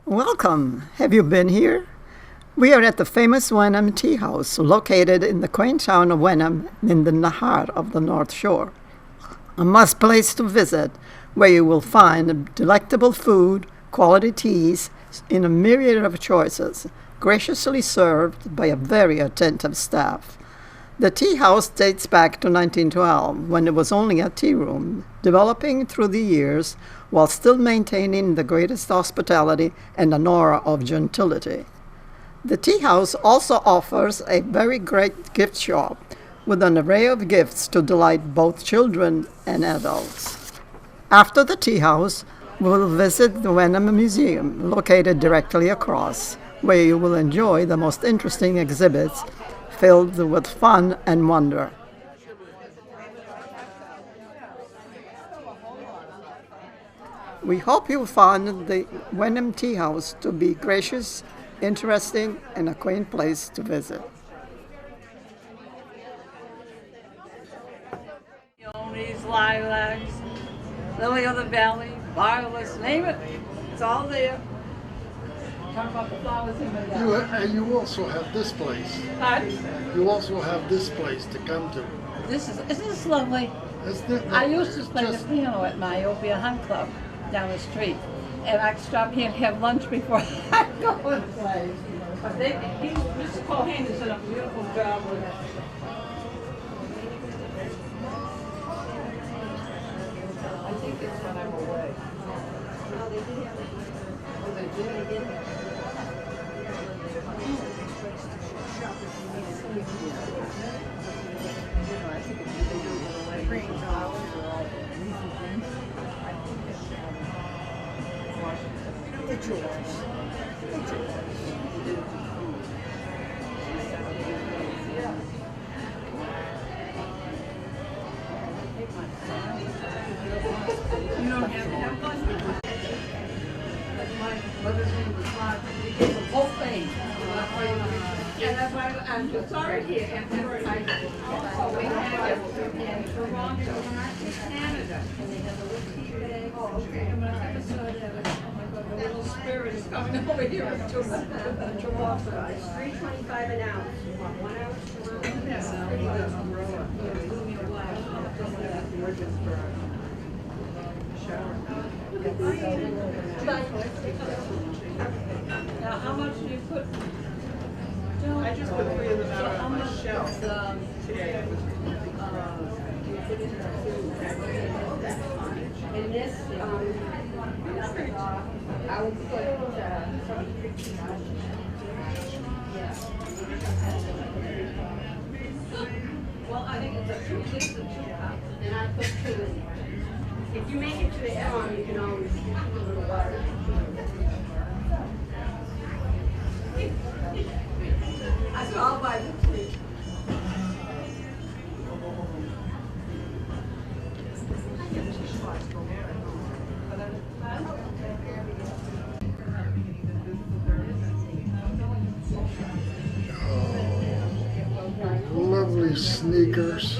Welcome. Have you been here? We are at the famous Wenham Tea House, located in the quaint town of Wenham in the heart of the North Shore. A must place to visit, where you will find delectable food, quality teas in a myriad of choices, graciously served by a very attentive staff. The tea house dates back to 1912, when it was only a tea room, developing through the years while still maintaining the greatest hospitality and an aura of gentility. The tea house also offers a very great gift shop with an array of gifts to delight both children and adults. After the tea house, we will visit the Wenham Museum, located directly across, where you will enjoy the most interesting exhibits filled with fun and wonder. We hope you found the Wenham Tea House to be gracious, interesting, and a quaint place to visit. Peonies, lilacs, lily of the valley, violets, name it, it's all there. Talk about the flowers in the You also have this place. Pardon? You also have this place to come to. Isn't this lovely? Isn't it? I used to play the Just- piano at Myopia Hunt Club down the street, and I'd stop here and have lunch before I go and play. But Mr. Cohen has done a beautiful job with it. I think it's when I'm away. You don't have to have fun. My mother's name was Rod. We gave them both things. And that's why I'm just sorry here. And then I also we have in Toronto, Canada. And they have a little tea bag. Oh, okay. And when I have a soda, oh my God, the little spirit is coming over here to Toronto. It's $3.25 an ounce. You want 1 ounce? Now, how much do you put? I just put 3 of them out How on my much shelf is, today. And this, I will put, well, I think it's a 2 liters and 2 cups. and I put 2 in there. If you make it to the farm, you can always put a little water. I said, I'll buy the 3. Lovely sneakers.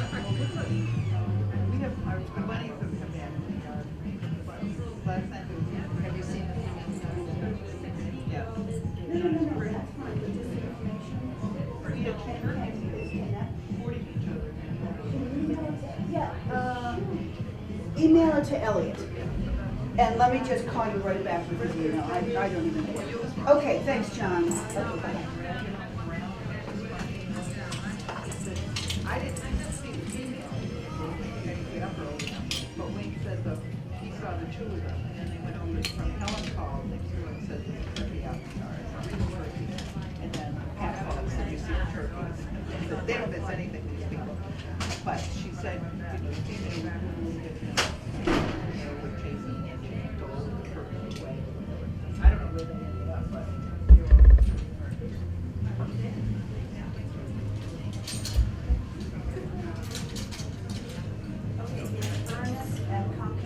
Email it to Elliot. And let me just call you right back with his email. I don't even know. Okay, thanks, John. I didn't see the female. But when he said he saw the 2 of them, and then they went over from Helen called next door and said there's a turkey out the yard. And then Pat called and said, you see the turkeys? So they don't miss anything, these people. But she said, the female really different. With chasing and she told the turkey away. I don't know where they ended up, but.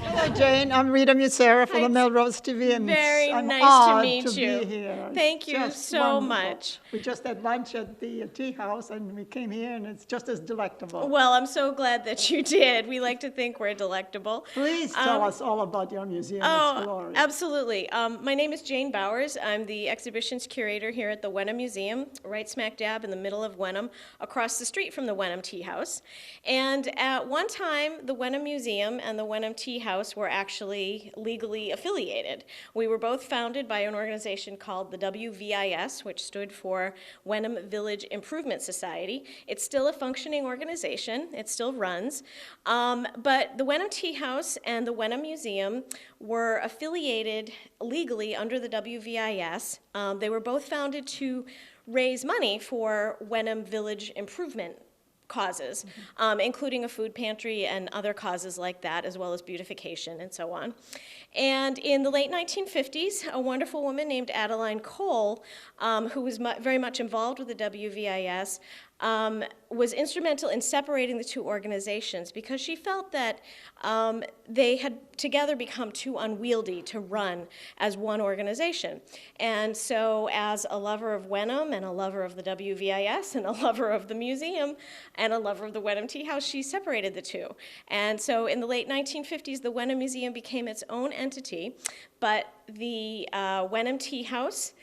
Hello, Jane. I'm Rita Musera for Hi. the Melrose TV, and Very I'm nice to honored meet to you. be here. It's Thank you just so wonderful. much. We just had lunch at the tea house, and we came here, and it's just as delectable. Well, I'm so glad that you did. We like to think we're delectable. Please tell us all about your museum. It's Oh, glorious. absolutely. My name is Jane Bowers. I'm the exhibitions curator here at the Wenham Museum, right smack dab in the middle of Wenham, across the street from the Wenham Tea House. And at one time, the Wenham Museum and the Wenham Tea House were actually legally affiliated. We were both founded by an organization called the WVIS, which stood for Wenham Village Improvement Society. It's still a functioning organization. It still runs. But the Wenham Tea House and the Wenham Museum were affiliated legally under the WVIS. They were both founded to raise money for Wenham Village Improvement causes, including a food pantry and other causes like that, as well as beautification and so on. And in the late 1950s, a wonderful woman named Adeline Cole, who was very much involved with the WVIS, was instrumental in separating the two organizations because she felt that they had together become too unwieldy to run as one organization. And so as a lover of Wenham and a lover of the WVIS and a lover of the museum and a lover of the Wenham Tea House, she separated the two. And so in the late 1950s, the Wenham Museum became its own entity, but the Wenham Tea House,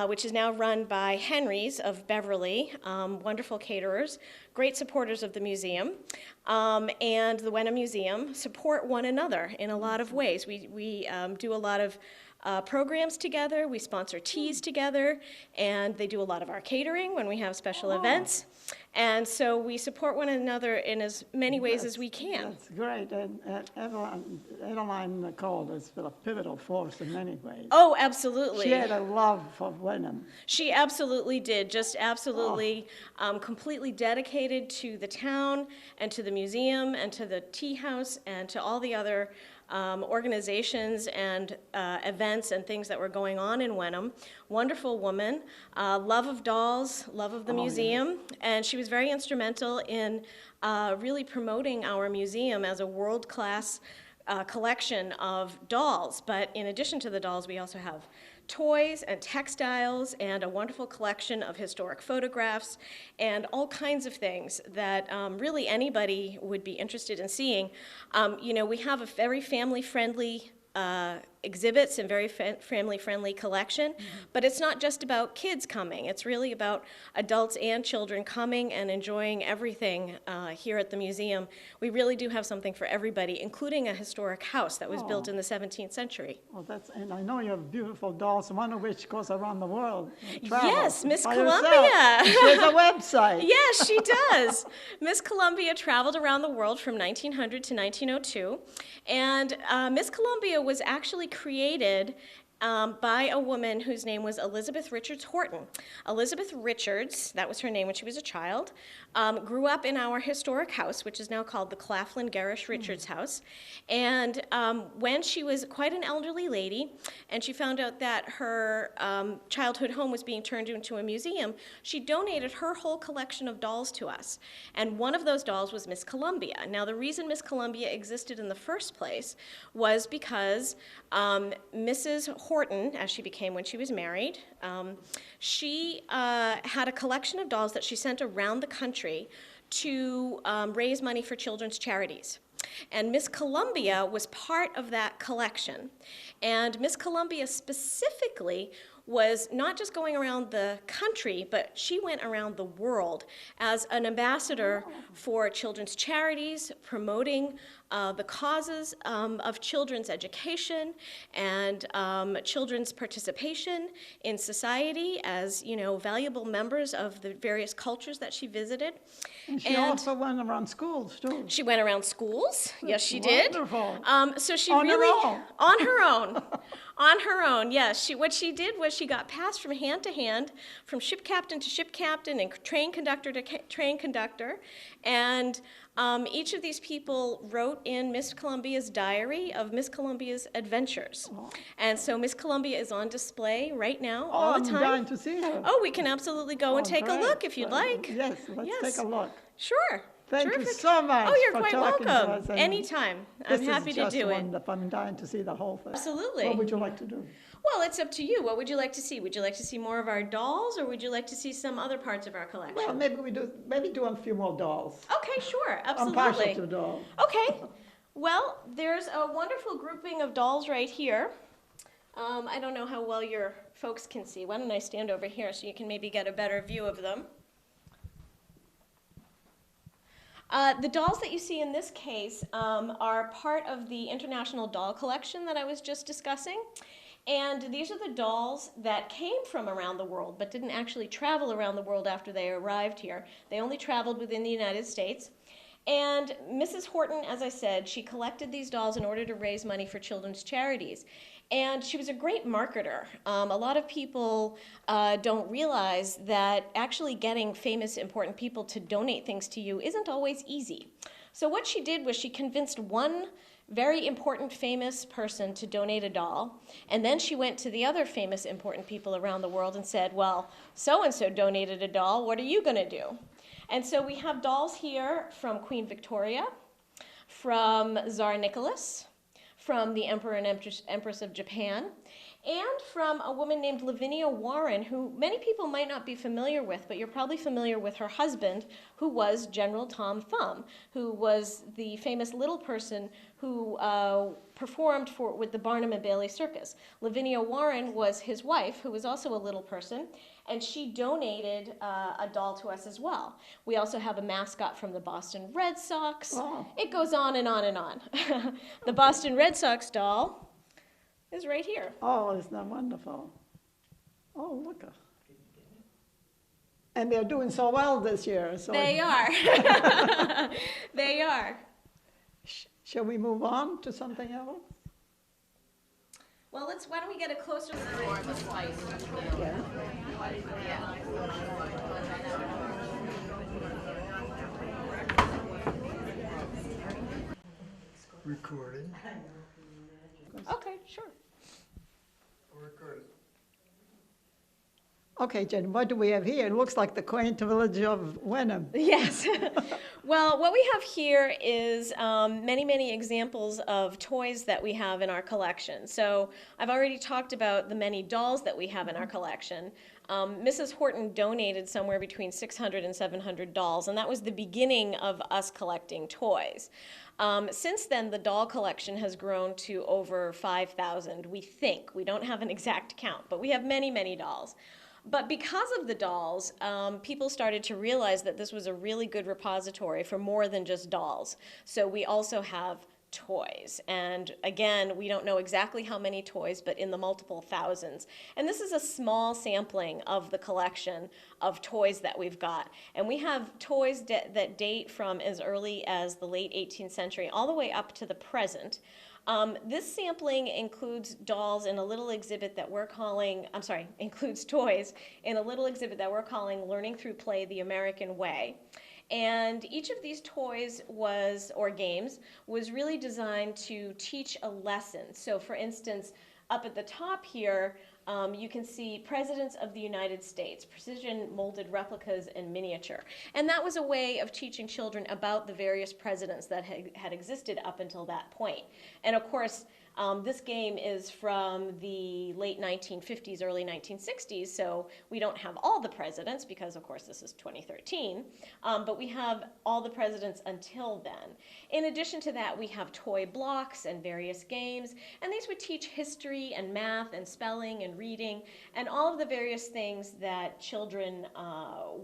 which is now run by Henry's of Beverly, wonderful caterers, great supporters of the museum, and the Wenham Museum support one another in a lot of ways. We do a lot of programs together, we sponsor teas together, and they do a lot of our catering when we have special events. And so we support one another in as many ways as we can. That's great. And Adeline Nicole is a pivotal force in many ways. Oh, absolutely. She had a love for Wenham. She absolutely did, just absolutely completely dedicated to the town and to the museum and to the tea house and to all the other organizations and events and things that were going on in Wenham. Wonderful woman, love of dolls, love of the museum, and she was very instrumental in really promoting our museum as a world-class collection of dolls. But in addition to the dolls, we also have toys and textiles and a wonderful collection of historic photographs and all kinds of things that really anybody would be interested in seeing. You know, we have a very family-friendly exhibits and very family-friendly collection, but it's not just about kids coming. It's really about adults and children coming and enjoying everything here at the museum. We really do have something for everybody, including a historic house that was built in the 17th century. Well, and I know you have beautiful dolls, one of which goes around the world. Yes, Miss by Columbia. herself. She has a website. Yes, she does. Miss Columbia traveled around the world from 1900 to 1902, and Miss Columbia was actually created by a woman whose name was Elizabeth Richards Horton. Elizabeth Richards, that was her name when she was a child, grew up in our historic house, which is now called the Claflin Gerrish Richards House. And when she was quite an elderly lady, and she found out that her childhood home was being turned into a museum, she donated her whole collection of dolls to us. And one of those dolls was Miss Columbia. Now, the reason Miss Columbia existed in the first place was because Mrs. Horton, as she became when she was married, she had a collection of dolls that she sent around the country to raise money for children's charities. And Miss Columbia was part of that collection. And Miss Columbia specifically was not just going around the country, but she went around the world as an ambassador for children's charities, promoting the causes of children's education and children's participation in society as, you know, valuable members of the various cultures that she visited. And she also went around schools, too. She went around schools. Yes, she wonderful. did. So she On her really own. on her own. On her own, yes. What she did was she got passed from hand to hand, from ship captain to ship captain, and train conductor to train conductor, and each of these people wrote in Miss Columbia's diary of Miss Columbia's adventures. And so Miss Columbia is on display right now, all the time. I'm dying to see her. Oh, we can absolutely go and take great. a look if you'd like. Yes, let's take a look. Sure. Thank you Terrific. so much. Oh, you're for quite talking to welcome. us, and Anytime. I'm happy to do This is just it. wonderful. I'm dying to see the whole thing. Absolutely. What would you like to do? Well, it's up to you. What would you like to see? Would you like to see more of our dolls, or would you like to see some other parts of our collection? Well, maybe do a few more dolls. Okay, sure, I'm partial absolutely. to dolls. Okay. Well, there's a wonderful grouping of dolls right here. I don't know how well your folks can see. Why don't I stand over here so you can maybe get a better view of them? The dolls that you see in this case are part of the international doll collection that I was just discussing. And these are the dolls that came from around the world but didn't actually travel around the world after they arrived here. They only traveled within the United States. And Mrs. Horton, as I said, she collected these dolls in order to raise money for children's charities. And she was a great marketer. A lot of people don't realize that actually getting famous, important people to donate things to you isn't always easy. So what she did was she convinced one very important, famous person to donate a doll, and then she went to the other famous, important people around the world and said, well, so-and-so donated a doll, what are you going to do? And so we have dolls here from Queen Victoria, from Tsar Nicholas, from the Emperor and Empress of Japan, and from a woman named Lavinia Warren, who many people might not be familiar with, but you're probably familiar with her husband, who was General Tom Thumb, who was the famous little person who performed with the Barnum and Bailey Circus. Lavinia Warren was his wife, who was also a little person, and she donated a doll to us as well. We also have a mascot from the Boston Red Sox. Oh. It goes on and on and on. The Boston Red Sox doll is right here. Oh, isn't that wonderful? Oh, look. And they're doing so well this year. So They are. They are. Shall we move on to something else? Well, why don't we get a closer look? Yeah. Recording. Okay, sure. Recording. Okay, Jen, what do we have here? It looks like the quaint village of Wenham. Yes. Well, what we have here is many, many examples of toys that we have in our collection. So I've already talked about the many dolls that we have in our collection. Mrs. Horton donated somewhere between 600 and 700 dolls, and that was the beginning of us collecting toys. Since then, the doll collection has grown to over 5,000, we think. We don't have an exact count, but we have many, many dolls. But because of the dolls, people started to realize that this was a really good repository for more than just dolls. So we also have toys. And again, we don't know exactly how many toys, but in the multiple thousands. And this is a small sampling of the collection of toys that we've got. And we have toys that date from as early as the late 18th century all the way up to the present. This sampling includes dolls in a little exhibit that we're calling, includes toys in a little exhibit that we're calling Learning Through Play the American Way. And each of these toys or games was really designed to teach a lesson. So for instance, up at the top here, you can see Presidents of the United States, precision molded replicas in miniature. And that was a way of teaching children about the various presidents that had existed up until that point. And of course, this game is from the late 1950s, early 1960s, so we don't have all the presidents because, of course, this is 2013, but we have all the presidents until then. In addition to that, we have toy blocks and various games, and these would teach history and math and spelling and reading and all of the various things that children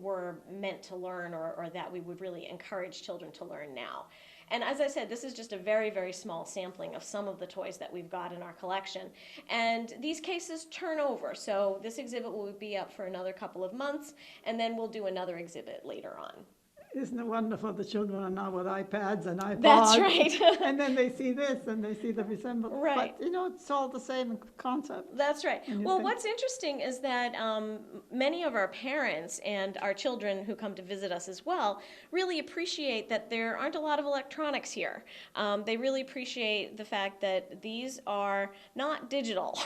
were meant to learn or that we would really encourage children to learn now. And as I said, this is just a very, very small sampling of some of the toys that we've got in our collection. And these cases turn over, so this exhibit will be up for another couple of months, and then we'll do another exhibit later on. Isn't it wonderful? The children are now with iPads and iPods. That's right. And then they see this and they see the resemblance. Right. But, it's all the same concept. That's right. And you Well, think- what's interesting is that many of our parents and our children who come to visit us as well really appreciate that there aren't a lot of electronics here. They really appreciate the fact that these are not digital.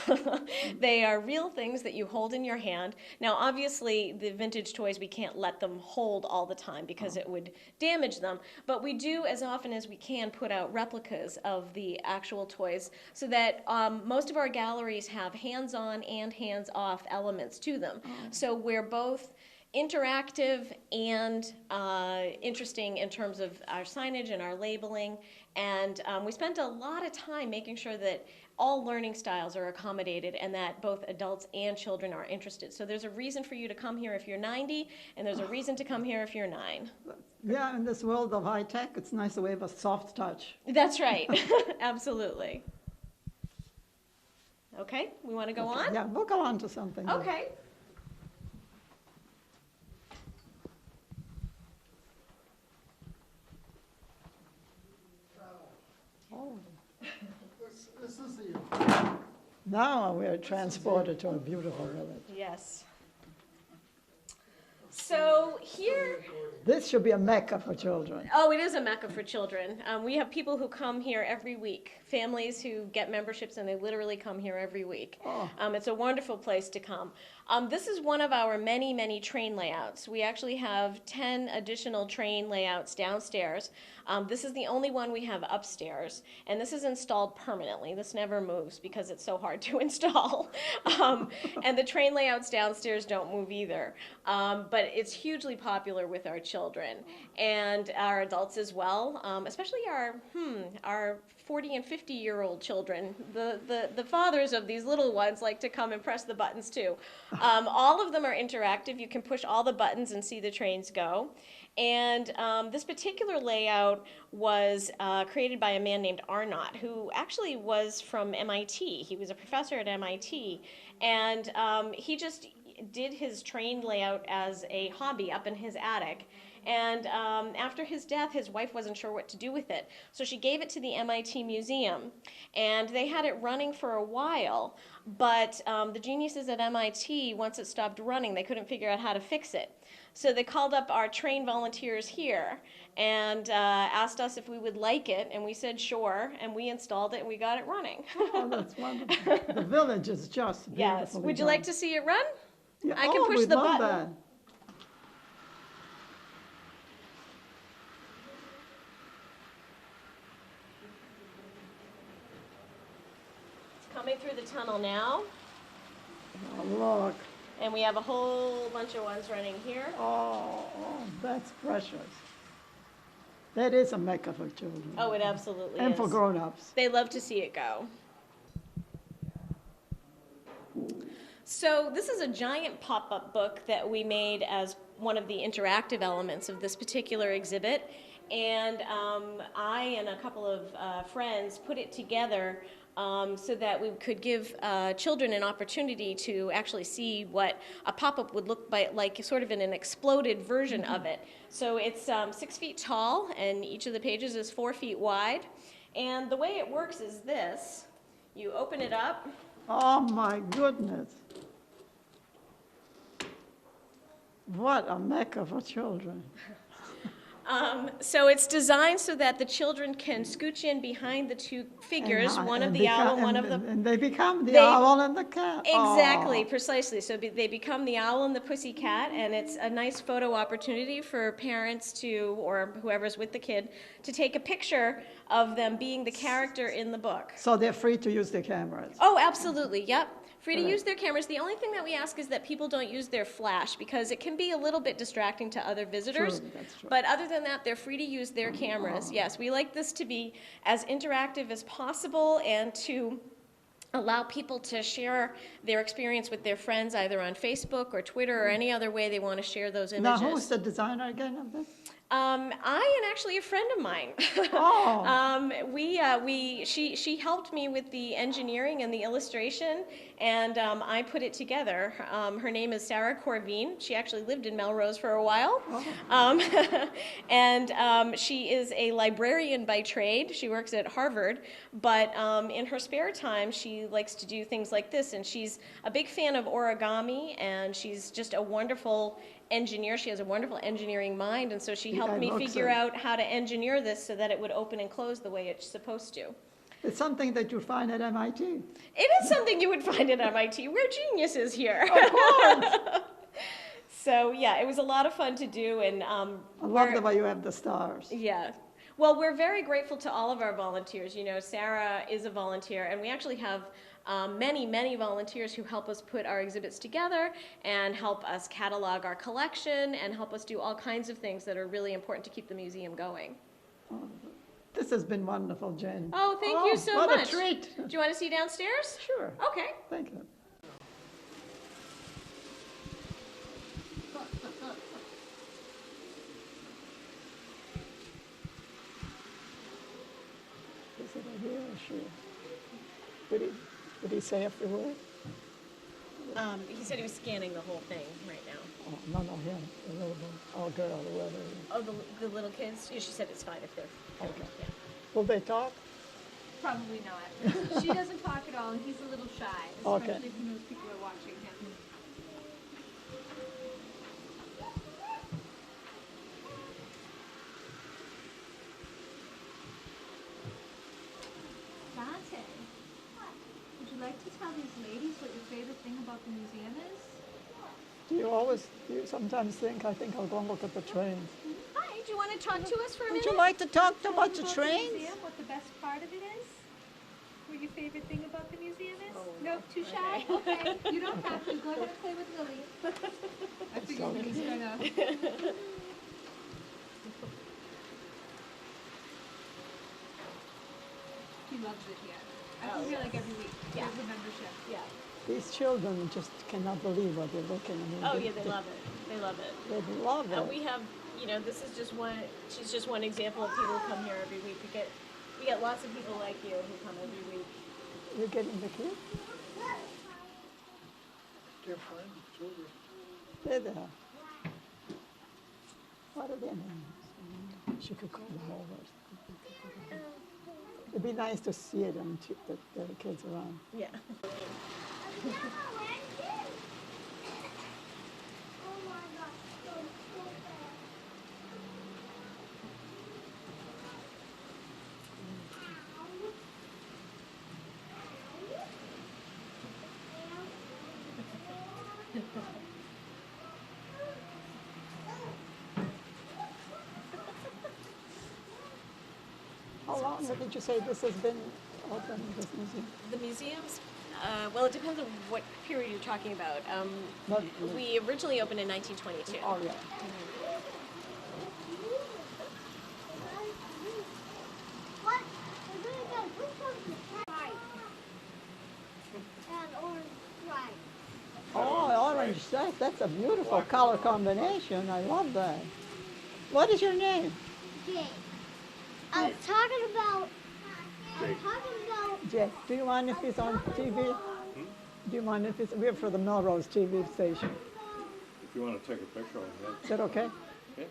They are real things that you hold in your hand. Now, obviously, the vintage toys, we can't let them hold all the time because it would damage them. But we do, as often as we can, put out replicas of the actual toys so that most of our galleries have hands-on and hands-off elements to them. So we're both interactive and interesting in terms of our signage and our labeling. And we spent a lot of time making sure that all learning styles are accommodated and that both adults and children are interested. So there's a reason for you to come here if you're 90, and there's a reason to come here if you're 9. Yeah, in this world of high tech, it's nice to have a soft touch. That's right. Absolutely. Okay, we want to go on? Yeah, we'll go on to something. Okay. Oh, This is the, now we're transported to a beautiful village. Yes. So here, This should be a mecca for children. oh, it is a mecca for children. We have people who come here every week, families who get memberships, and they literally come here every week. Oh. It's a wonderful place to come. This is one of our many, many train layouts. We actually have 10 additional train layouts downstairs. This is the only one we have upstairs, and this is installed permanently. This never moves because it's so hard to install. And the train layouts downstairs don't move either. But it's hugely popular with our children and our adults as well, especially our 40 and 50-year-old children. The fathers of these little ones like to come and press the buttons too. All of them are interactive. You can push all the buttons and see the trains go. And this particular layout was created by a man named Arnott, who actually was from MIT. He was a professor at MIT, and he just did his train layout as a hobby up in his attic. And after his death, his wife wasn't sure what to do with it. So she gave it to the MIT Museum, and they had it running for a while. But the geniuses at MIT, once it stopped running, they couldn't figure out how to fix it. So they called up our train volunteers here and asked us if we would like it, and we said sure, and we installed it, and we got it running. Oh, that's wonderful. The village is just Yes. beautifully Would you done. like to see it run? Yeah. I can Oh, push we'd the love button. that. It's coming through the tunnel now, Oh, look. and we have a whole bunch of ones running here. Oh, that's precious. That is a mecca for children. Oh, it absolutely And is. for grown-ups. They love to see it go. So this is a giant pop-up book that we made as one of the interactive elements of this particular exhibit. And I and a couple of friends put it together so that we could give children an opportunity to actually see what a pop-up would look like, sort of in an exploded version of it. So it's 6 feet tall, and each of the pages is 4 feet wide. And the way it works is this. You open it up. Oh, my goodness. What a mecca for children. So it's designed so that the children can scooch in behind the two figures, one of the owl and one of the... And they become the They- owl and the cat. Exactly, Oh. precisely. So they become the owl and the pussy cat, and it's a nice photo opportunity for parents to, or whoever's with the kid, to take a picture of them being the character in the book. So they're free to use their cameras. Oh, absolutely, yep. Free to Right. use their cameras. The only thing that we ask is that people don't use their flash because it can be a little bit distracting to other visitors. True, that's true. But other than that, they're free to use their cameras. Yes, we like this to be as interactive as possible and to allow people to share their experience with their friends either on Facebook or Twitter or any other way they want to share those Now, images. who's the designer again of this? I and actually a friend of mine. Oh. She helped me with the engineering and the illustration, and I put it together. Her name is Sarah Corvine. She actually lived in Melrose for a while. And she is a librarian by trade. She works at Harvard, but in her spare time, she likes to do things like this, and she's a big fan of origami, and she's just a wonderful engineer. She has a wonderful engineering mind, and so she helped me figure out how to engineer this so that it would open and close the way it's supposed to. It's something that you find at MIT. It is something you would find at MIT. We're geniuses here. Of course. So yeah, it was a lot of fun to do, and I love we're- the way you have the stars. yeah. Well, we're very grateful to all of our volunteers. You know, Sarah is a volunteer, and we actually have many, many volunteers who help us put our exhibits together and help us catalog our collection and help us do all kinds of things that are really important to keep the museum going. This has been wonderful, Jane. Oh, thank you so what much. a treat. Do you want to see downstairs? Sure. Okay. Thank you. Is it a real issue? Did he say a few words? He said he was scanning the whole thing right now. Oh, no, him, the little boy, or girl, whoever it is. Oh, the little kids? Yeah, she said it's fine if they're. Okay. Yeah. Will they talk? Probably not. She doesn't talk at all, and he's a little shy, Okay. especially if he knows people are watching him. Dante, would you like to tell these ladies what your favorite thing about the museum is? Do you sometimes think, I think I'll go and look at the trains? Hi, do you want to talk to us for a Would minute? you like to talk Tell about us the about trains? museum, what the best part of it is? What your favorite thing about the museum is? No, too shy? Okay, you don't have to. Go ahead and play with Lily. I figured he was gonna. He loves it here. I come here like every week. Yeah. There's a membership. Yeah. These children just cannot believe what they're looking at. Oh, yeah, they love it. They love it. They love it. We have, you know, this is just one, she's just one example of people who come here every week. We get lots of people like you who come every week. You're getting the kids? Dear friend, children. They're there. What are their names? She could call them over. It'd be nice to see them, the kids around. Yeah. How long did you say this has been open, this museum? The museums, well, it depends on what period you're talking about. Not- We originally opened in 1922. Oh, yeah. What? We're gonna go. Which one's right? And orange right. Oh, orange, that's a beautiful color combination. I love that. What is your name? Jake. I was talking about. Jay. Do you mind if it's on TV? Do you mind if it's, we're for the Melrose TV station. If you want to take a picture of it, Is that okay? okay?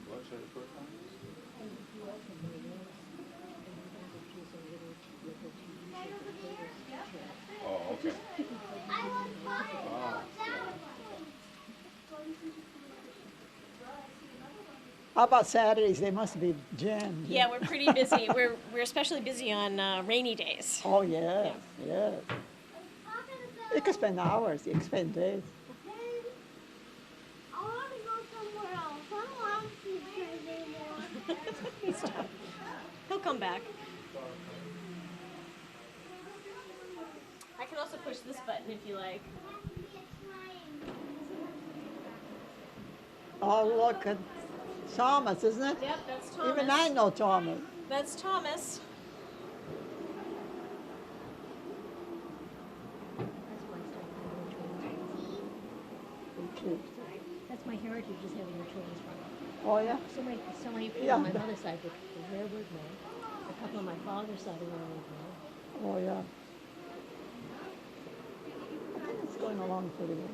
What's that first time? Oh, okay. How about Saturdays? They must be jammed. Yeah, we're pretty busy. We're especially busy on rainy days. Oh, yes, yes. You could spend hours, you could spend days. I want to go somewhere else. I don't want to see trains anymore. He'll come back. I can also push this button if you like. Oh, look at Thomas, isn't it? Yep, that's Thomas. Even I know Thomas. That's Thomas. Cute. That's my heritage, is having the trains from. Oh, yeah? So many people Yeah. on my mother's side were railroad men. A couple on my father's side were railroad men. Oh, yeah. I think it's going along pretty well.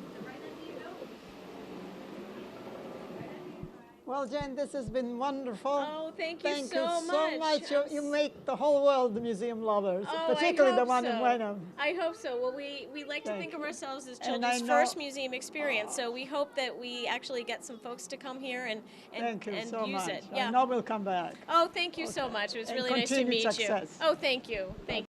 Well, Jane, this has been wonderful. Oh, thank you Thank so you so much. You make the whole world the museum lovers, Oh, particularly I the hope one so. in Wenham. I hope so. Well, we like to Thank think of you. ourselves as And I children's know- first museum experience, so we hope that we actually get some folks to come here and Thank you so use much. it. I Yeah. know we'll come back. Oh, thank you so much. It was And really nice to continued meet success. you. Oh, thank you. Thank